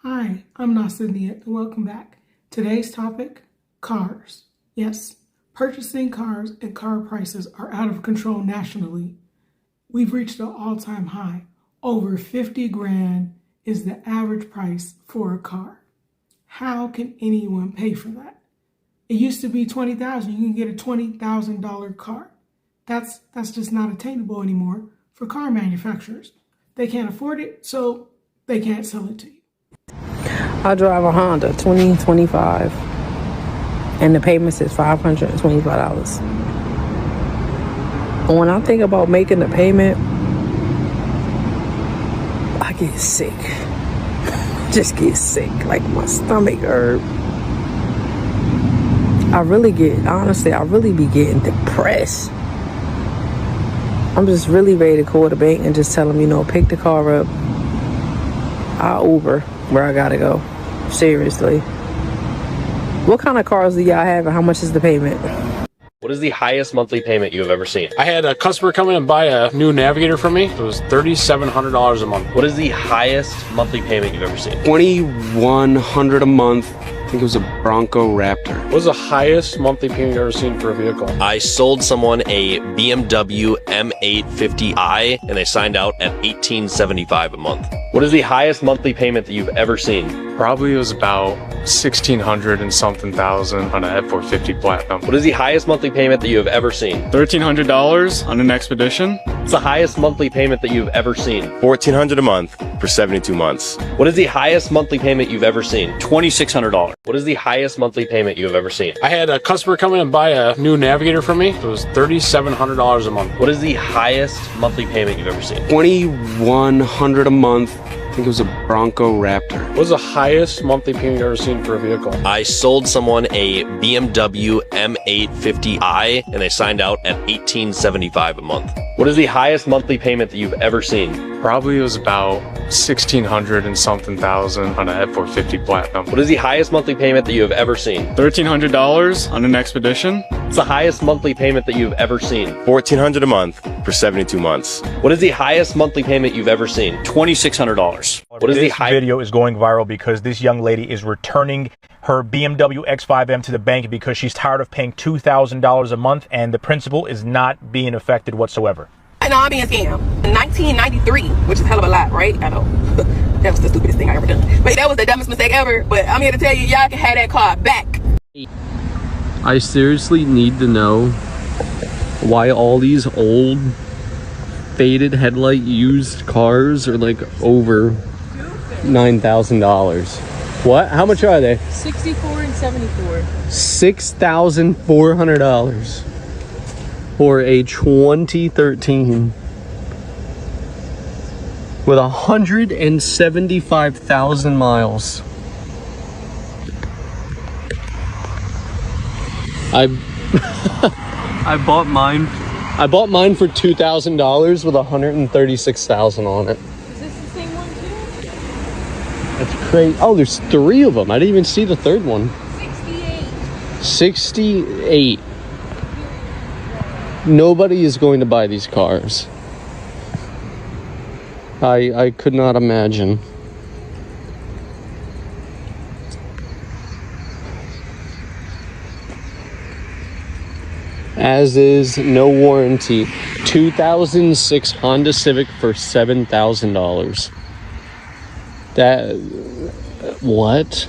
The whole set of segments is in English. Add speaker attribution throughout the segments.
Speaker 1: Hi, I'm Cynthia, and welcome back. Today's topic, cars. Yes, purchasing cars and car prices are out of control nationally. We've reached an all-time high. Over 50 grand is the average price for a car. How can anyone pay for that? It used to be $20,000. You can get a $20,000 car. That's just not attainable anymore for car manufacturers. They can't afford it, so they can't sell it to you.
Speaker 2: I drive a Honda 2025 and the payments is $525. And when I think about making the payment, I get sick. Just get sick, like my stomach hurt. I really be getting depressed. I'm just really ready to call the bank and just tell them, pick the car up. I'll Uber where I gotta go. Seriously. What kind of cars do y'all have and how much is the payment?
Speaker 3: What is the highest monthly payment you have ever seen?
Speaker 4: I had a customer come in and buy a new Navigator for me. It was $3,700 a month.
Speaker 3: What is the highest monthly payment you've ever seen?
Speaker 5: $2,100 a month. I think it was a Bronco Raptor.
Speaker 4: What was the highest monthly payment you've ever seen for a vehicle?
Speaker 3: I sold someone a BMW M850i and they signed out at $1,875 a month. What is the highest monthly payment that you've ever seen?
Speaker 6: Probably it was about $1,600 and something thousand on a F450 Platinum.
Speaker 3: What is the highest monthly payment that you have ever seen?
Speaker 6: $1,300 on an Expedition.
Speaker 3: What's the highest monthly payment that you've ever seen?
Speaker 7: $1,400 a month for 72 months.
Speaker 3: What is the highest monthly payment you've ever seen?
Speaker 7: $2,600.
Speaker 3: What is the highest monthly payment you have ever seen?
Speaker 4: I had a customer come in and buy a new Navigator for me. It was $3,700 a month.
Speaker 3: What is the highest monthly payment you've ever seen?
Speaker 5: $2,100 a month. I think it was a Bronco Raptor.
Speaker 4: What was the highest monthly payment you've ever seen for a vehicle?
Speaker 3: I sold someone a BMW M850i and they signed out at $1,875 a month. What is the highest monthly payment that you've ever seen?
Speaker 6: Probably it was about $1,600 and something thousand on a F450 Platinum.
Speaker 3: What is the highest monthly payment that you have ever seen?
Speaker 6: $1,300 on an Expedition.
Speaker 3: What's the highest monthly payment that you've ever seen?
Speaker 7: $1,400 a month for 72 months.
Speaker 3: What is the highest monthly payment you've ever seen?
Speaker 7: $2,600.
Speaker 3: What is
Speaker 8: this video is going viral because this young lady is returning her BMW X5M to the bank because she's tired of paying $2,000 a month and the principal is not being affected whatsoever.
Speaker 2: I know I'm being scammed. In 1993, which is a hell of a lot, right? I know. That was the stupidest thing I ever done. But that was the dumbest mistake ever. But I'm here to tell you, y'all can have that car back.
Speaker 9: I seriously need to know why all these old faded headlight used cars are like over $9,000. What? How much are they?
Speaker 10: 64 and 74.
Speaker 9: $6,400 for a 2013 with 175,000 miles. I bought mine for $2,000 with 136,000 on it.
Speaker 10: Is this the same one too?
Speaker 9: That's crazy. Oh, there's 3 of them. I didn't even see the third one. 68. Nobody is going to buy these cars. I could not imagine. As is no warranty. 2006 Honda Civic for $7,000. That, what?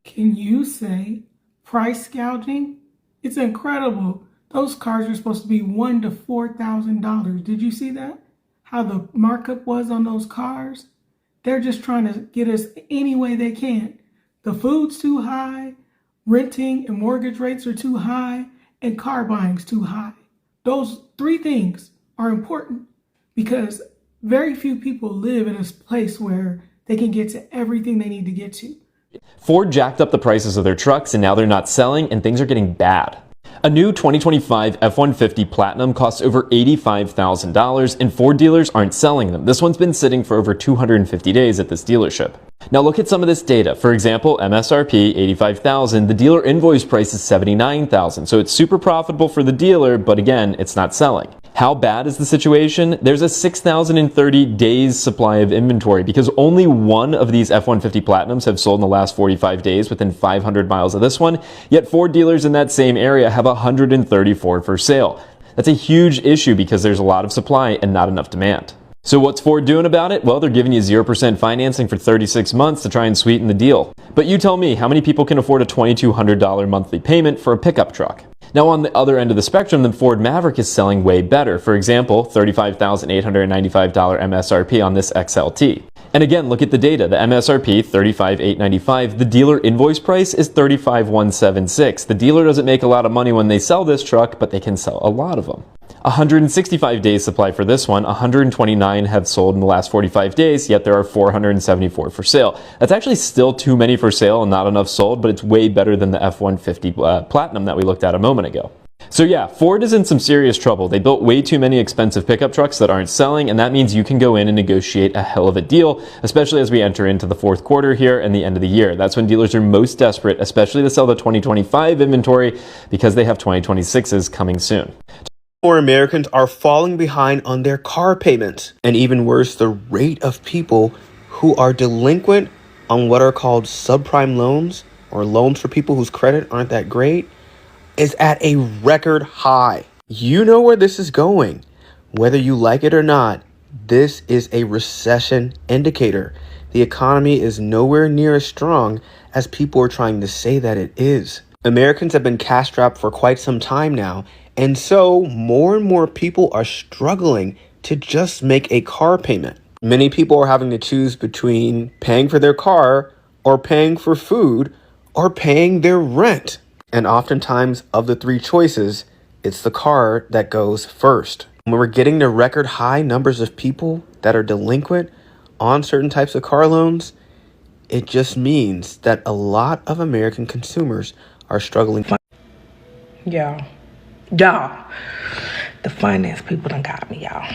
Speaker 1: Can you say price gouging? It's incredible. Those cars are supposed to be $1,000 to $4,000. Did you see that? How the markup was on those cars? They're just trying to get us any way they can. The food's too high, renting and mortgage rates are too high, and car buying's too high. Those 3 things are important because very few people live in a place where they can get to everything they need to get to.
Speaker 11: Ford jacked up the prices of their trucks and now they're not selling and things are getting bad. A new 2025 F-150 Platinum costs over $85,000 and Ford dealers aren't selling them. This one's been sitting for over 250 days at this dealership. Now look at some of this data. For example, MSRP $85,000, the dealer invoice price is $79,000. So it's super profitable for the dealer, but again, it's not selling. How bad is the situation? There's a 6,030 days supply of inventory because only one of these F-150 Platinums have sold in the last 45 days within 500 miles of this one, yet Ford dealers in that same area have 134 for sale. That's a huge issue because there's a lot of supply and not enough demand. So what's Ford doing about it? Well, they're giving you 0% financing for 36 months to try and sweeten the deal. But you tell me, how many people can afford a $2,200 monthly payment for a pickup truck? Now on the other end of the spectrum, the Ford Maverick is selling way better. For example, $35,895 MSRP on this XLT. And again, look at the data. The MSRP, $35,895. The dealer invoice price is $35,176. The dealer doesn't make a lot of money when they sell this truck, but they can sell a lot of them. 165 days supply for this one. 129 have sold in the last 45 days, yet there are 474 for sale. That's actually still too many for sale and not enough sold, but it's way better than the F-150 Platinum that we looked at a moment ago. So yeah, Ford is in some serious trouble. They built way too many expensive pickup trucks that aren't selling, and that means you can go in and negotiate a hell of a deal, especially as we enter into the fourth quarter here and the end of the year. That's when dealers are most desperate, especially to sell the 2025 inventory because they have 2026s coming soon.
Speaker 5: More Americans are falling behind on their car payments. And even worse, the rate of people who are delinquent on what are called subprime loans, or loans for people whose credit aren't that great, is at a record high. You know where this is going. Whether you like it or not, this is a recession indicator. The economy is nowhere near as strong as people are trying to say that it is. Americans have been cash-strapped for quite some time now, and so more and more people are struggling to just make a car payment. Many people are having to choose between paying for their car or paying for food or paying their rent. And oftentimes of the three choices, it's the car that goes first. When we're getting to record high numbers of people that are delinquent on certain types of car loans, it just means that a lot of American consumers are struggling.
Speaker 2: Y'all, the finance people done got me, y'all.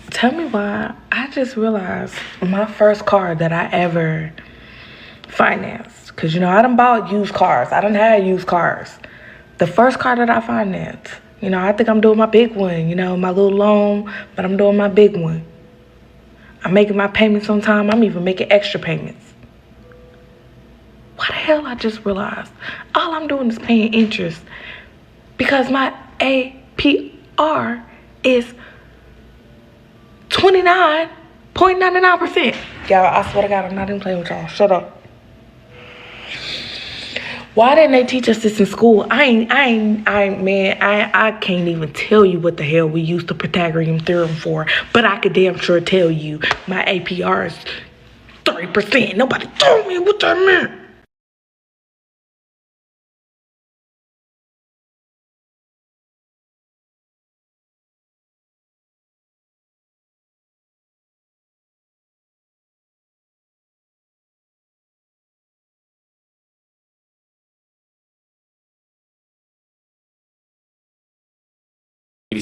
Speaker 2: Tell me why. I just realized my first car that I ever financed, because you know I done bought used cars, I done had used cars. The first car that I financed, you know, I think I'm doing my big one, you know, my little loan, but I'm doing my big one. I'm making my payments on time. I'm even making extra payments. Why the hell I just realized all I'm doing is paying interest because my APR is 29.99%. Y'all, I swear to God, I'm not even playing with y'all. Shut up. Why didn't they teach us this in school? I can't even tell you what the hell we used the Pythagorean theorem for, but I could damn sure tell you my APR is 30%. Nobody told me what that meant.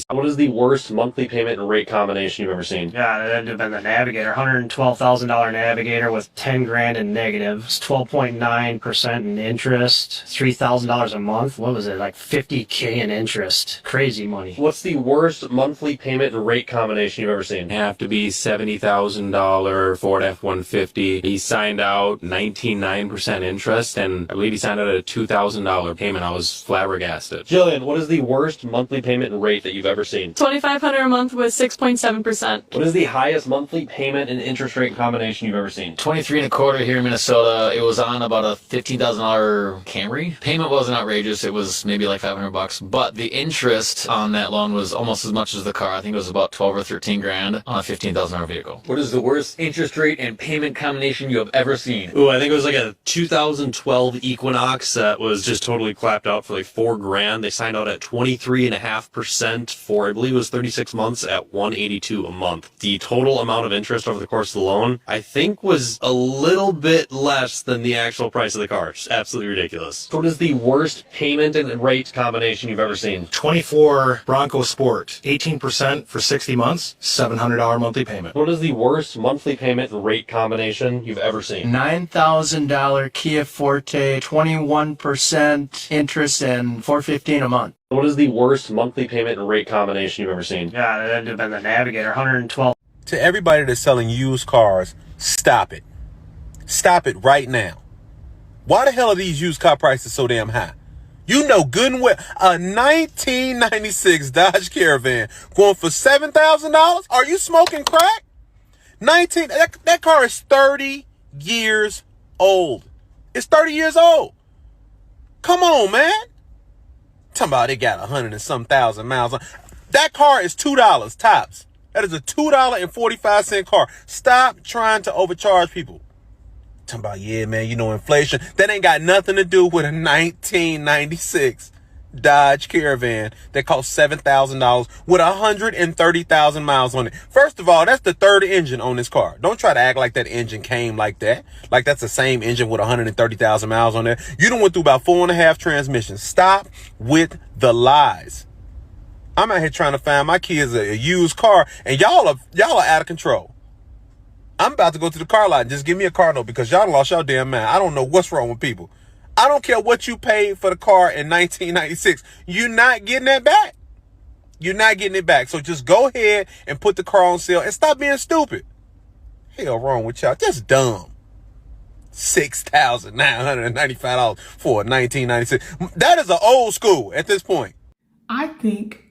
Speaker 3: What is the worst monthly payment and rate combination you've ever seen?
Speaker 12: Yeah, that'd have been the Navigator. $112,000 Navigator with 10 grand in negatives, 12.9% in interest, $3,000 a month. What was it, like 50K in interest? Crazy money.
Speaker 3: What's the worst monthly payment and rate combination you've ever seen?
Speaker 6: Have to be $70,000 Ford F-150. He signed out 19.9% interest, and I believe he signed out a $2,000 payment. I was flabbergasted.
Speaker 3: Jillian, what is the worst monthly payment and rate that you've ever seen?
Speaker 10: $2,500 a month with 6.7%.
Speaker 3: What is the highest monthly payment and interest rate combination you've ever seen?
Speaker 13: 23 and a quarter here in Minnesota. It was on about a $15,000 Camry. Payment wasn't outrageous. It was maybe like $500, but the interest on that loan was almost as much as the car. I think it was about 12 or 13 grand on a $15,000 vehicle.
Speaker 14: What is the worst interest rate and payment combination you have ever seen?
Speaker 3: Ooh, I think it was like a 2012 Equinox that was just totally clapped out for like $4 grand. They signed out at 23.5% for, I believe it was 36 months at $182 a month. The total amount of interest over the course of the loan, I think, was a little bit less than the actual price of the car. It's absolutely ridiculous. So what is the worst payment and rate combination you've ever seen?
Speaker 15: 24 Bronco Sport, 18% for 60 months, $700 monthly payment.
Speaker 3: What is the worst monthly payment and rate combination you've ever seen?
Speaker 12: $9,000 Kia Forte, 21% interest and $415 a month.
Speaker 3: What is the worst monthly payment and rate combination you've ever seen?
Speaker 12: Yeah, that'd have been the Navigator, 112.
Speaker 16: To everybody that's selling used cars, stop it. Stop it right now. Why the hell are these used car prices so damn high? You know good and well, a 1996 Dodge Caravan going for $7,000? Are you smoking crack? That car is 30 years old. It's 30 years old. Come on, man. Talking about it got 100 and some thousand miles on. That car is $2 tops. That is a $2.45 car. Stop trying to overcharge people. Talking about, yeah, man, you know, inflation. That ain't got nothing to do with a 1996 Dodge Caravan that cost $7,000 with 130,000 miles on it. First of all, that's the third engine on this car. Don't try to act like that engine came like that. Like that's the same engine with 130,000 miles on there. You done went through about 4.5 transmissions. Stop with the lies. I'm out here trying to find my kids a used car, and y'all are out of control. I'm about to go to the car lot and just give me a car note because y'all lost y'all damn mind. I don't know what's wrong with people. I don't care what you paid for the car in 1996. You're not getting that back. You're not getting it back. So just go ahead and put the car on sale and stop being stupid. Hell wrong with y'all. Just dumb. $6,995 for a 1996. That is an old school at this point.
Speaker 1: I think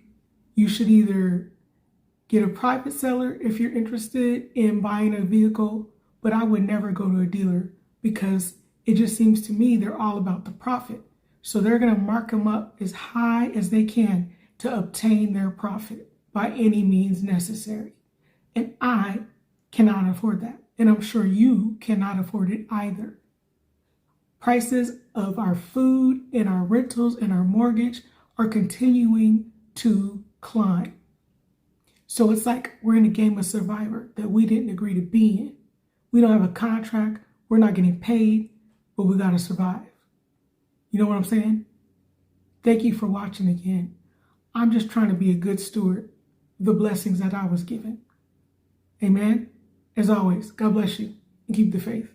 Speaker 1: you should either get a private seller if you're interested in buying a vehicle, but I would never go to a dealer because it just seems to me they're all about the profit. So they're going to mark them up as high as they can to obtain their profit by any means necessary. And I cannot afford that. And I'm sure you cannot afford it either. Prices of our food and our rentals and our mortgage are continuing to climb. So it's like we're in a game of Survivor that we didn't agree to be in. We don't have a contract. We're not getting paid, but we got to survive. You know what I'm saying? Thank you for watching again. I'm just trying to be a good steward of the blessings that I was given. Amen. As always, God bless you and keep the faith.